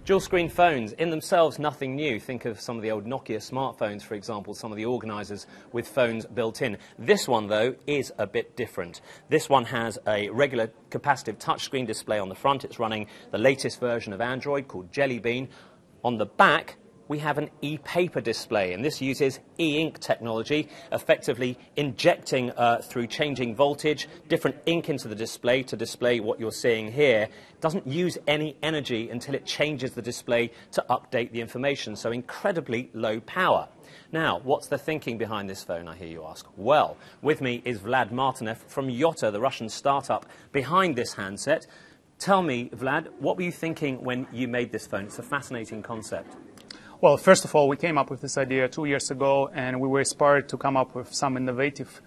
Dual screen phones, in themselves nothing new. Think of some of the old Nokia smartphones, for example, some of the organisers with phones built in. This one, though, is a bit different. This one has a regular capacitive touchscreen display on the front. It's running the latest version of Android called Jelly Bean. On the back, we have an e-paper display, and this uses e-ink technology, effectively injecting through changing voltage different ink into the display to display what you're seeing here. It doesn't use any energy until it changes the display to update the information, so incredibly low power. Now, what's the thinking behind this phone, I hear you ask? Well, with me is Vlad Martinev from Yota, the Russian startup behind this handset. Tell me, Vlad, what were you thinking when you made this phone? It's a fascinating concept. Well, first of all, we came up with this idea 2 years ago, and we were inspired to come up with some innovative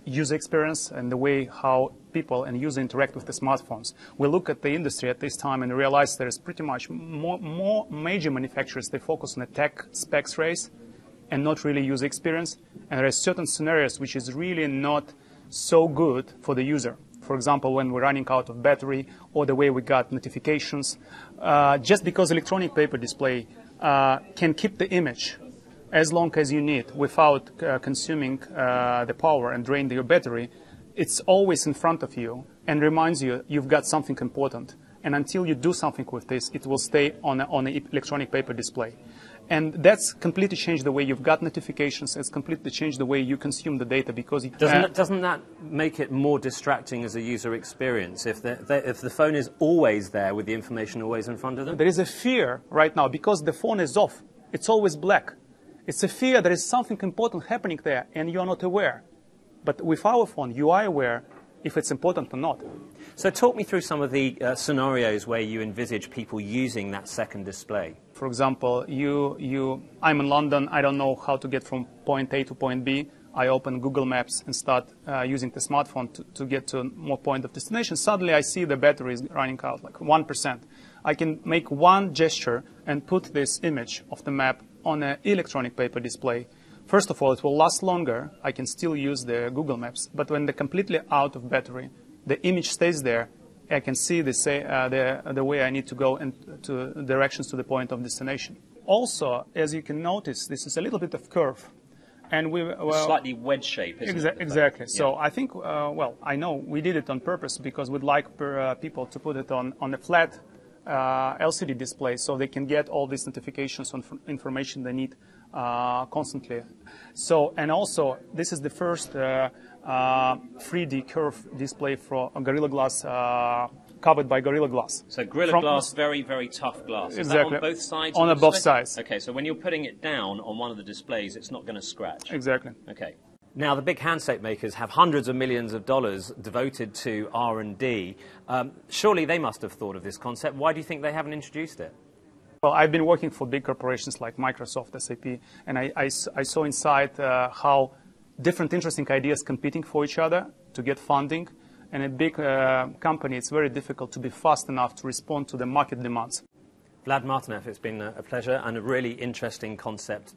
user experience and the way how people and users interact with the smartphones. We look at the industry at this time and realize there is pretty much more major manufacturers, they focus on the tech specs race and not really user experience. And there are certain scenarios which is really not so good for the user. For example, when we're running out of battery or the way we got notifications. Just because electronic paper display can keep the image as long as you need without consuming the power and drain your battery, it's always in front of you and reminds you you've got something important. And until you do something with this, it will stay on an electronic paper display. And that's completely changed the way you've got notifications. It's completely changed the way you consume the data because doesn't that make it more distracting as a user experience if the phone is always there with the information always in front of them? There is a fear right now because the phone is off. It's always black. It's a fear there is something important happening there and you're not aware. But with our phone, you are aware if it's important or not. So talk me through some of the scenarios where you envisage people using that second display. For example, I'm in London, I don't know how to get from point A to point B. I open Google Maps and start using the smartphone to get to more point of destination. Suddenly I see the battery is running out, like 1%. I can make one gesture and put this image of the map on an electronic paper display. First of all, it will last longer. I can still use the Google Maps. But when they're completely out of battery, the image stays there. I can see the way I need to go and to directions to the point of destination. Also, as you can notice, this is a little bit of curve. And slightly wedge shape, isn't it? Exactly. Yeah. So I think, well, I know we did it on purpose because we'd like people to put it on a flat LCD display so they can get all these notifications on information they need constantly. So, and also, this is the first 3D curve display for Gorilla Glass, covered by Gorilla Glass. So Gorilla Glass, very, very tough glass. Exactly. Is that on both sides? On both sides. Okay, so when you're putting it down on one of the displays, it's not going to scratch. Exactly. Okay. Now, the big handset makers have hundreds of millions of dollars devoted to R&D. Surely they must have thought of this concept. Why do you think they haven't introduced it? Well, I've been working for big corporations like Microsoft, SAP, and I saw inside how different interesting ideas competing for each other to get funding. And a big company, it's very difficult to be fast enough to respond to the market demands. Vlad Martinev, it's been a pleasure and a really interesting concept.